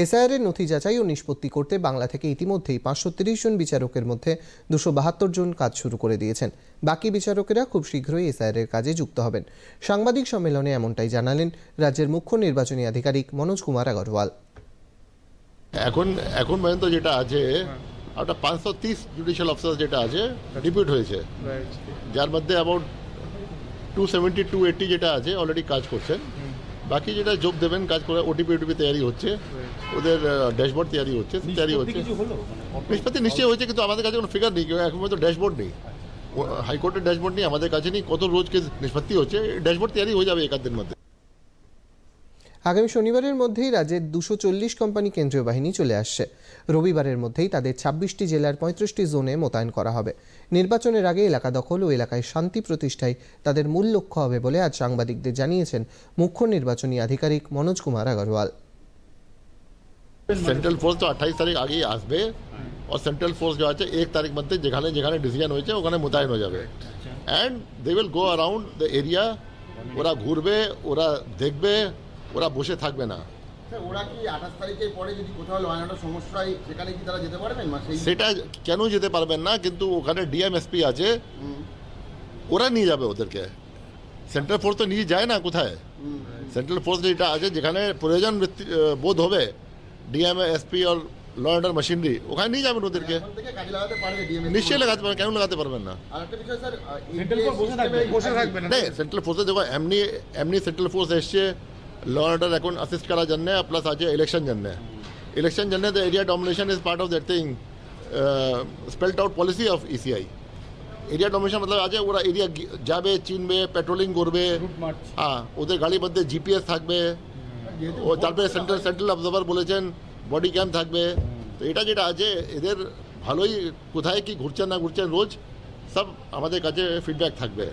এসআইআরের নথি যাচাই ও নিষ্পত্তি করতে বাংলা থেকে ইতিমধ্যেই 530 জন বিচারকের মধ্যে 272 জন কাজ শুরু করে দিয়েছেন। বাকি বিচারকেরা খুব শীঘ্রই এসআইআরের কাজে যুক্ত হবেন। সাংবাদিক সম্মেলনে এমনটাই জানালেন রাজ্যের মুখ্য নির্বাচনী আধিকারিক মনোজ কুমার আগরওয়াল। এখন পর্যন্ত যেটা আছে একটা 530 জুডিশিয়াল অফিসার যেটা আছে ডিপিউট হয়েছে, যার মধ্যে অ্যাবাউট 270 280 যেটা আছে অলরেডি কাজ করছেন। বাকি যেটা যোগ দেবেন কাজ করে ওটিপি তৈরি হচ্ছে, ওদের ড্যাশবোর্ড তৈরি হচ্ছে। নিষ্পত্তি নিশ্চয়ই হয়েছে, কিন্তু আমাদের কাছে কোনো ফিগার নেই, এখন পর্যন্ত ড্যাশবোর্ড নেই। হাইকোর্টের ড্যাশবোর্ড নেই, আমাদের কাছে নেই কত রোজ কেস নিষ্পত্তি হচ্ছে। ড্যাশবোর্ড তৈরি হয়ে যাবে একাধ দিনের মধ্যে। আগামী শনিবারের মধ্যেই রাজ্যের 240 কোম্পানি কেন্দ্রীয় বাহিনী চলে আসছে। রবিবারের মধ্যেই তাদের 26টি জেলার 35টি জোনে মোতায়েন করা হবে। নির্বাচনের আগে এলাকা দখল ও এলাকায় শান্তি প্রতিষ্ঠায় তাদের মূল লক্ষ্য হবে বলে আজ সাংবাদিকদের জানিয়েছেন মুখ্য নির্বাচনী আধিকারিক মনোজ কুমার আগরওয়াল। সেন্ট্রাল ফোর্স তো 28 তারিখ আগেই আসবে, और सेंट्रल फोर्स जो আছে 1 তারিখ মধ্যে যেখানে যেখানে ডিসিশন হয়েছে ওখানে মোতায়েন হয়ে যাবে। And they will go around the area. ওরা ঘুরবে, ওরা দেখবে, ওরা বসে থাকবে না। ওরা কি 28 তারিখের পরে যদি কোথাও ল অ্যান্ড অর্ডার সমস্যা হয় সেখানে কি তারা যেতে পারবেন? সেটা কেন যেতে পারবেন না, কিন্তু ওখানে ডিএমএসপি আছে, ওরা নিয়ে যাবে ওদেরকে। সেন্ট্রাল ফোর্স তো নিয়ে যায় না কোথায়। সেন্ট্রাল ফোর্স যেটা আছে যেখানে প্রয়োজন বোধ হবে ডিএমএসপি আর ল অ্যান্ড অর্ডার মেশিনারি, ওখানে নিয়ে যাবেন ওদেরকে। নিশ্চয়ই লাগাতে পারবেন, কেন লাগাতে পারবেন না? সেন্ট্রাল ফোর্সে দেখো এমনি সেন্ট্রাল ফোর্স এসছে ল অ্যান্ড অর্ডার এখন অ্যাসিস্ট করার জন্য, প্লাস আছে ইলেকশন জন্য the area domination is part of that thing spelled out policy of ECI. Area domination মতলব আছে ওরা এরিয়া যাবে, চিনবে, পেট্রোলিং করবে। হ্যাঁ, ওদের গাড়ির মধ্যে জিপিএস থাকবে, ও তারপরে সেন্ট্রাল অবজার্ভার বলেছেন বডি ক্যাম থাকবে। তো এটা যেটা আছে এদের ভালোই কোথায় কি ঘুরছেন না ঘুরছেন রোজ সব আমাদের কাছে ফিডব্যাক থাকবে।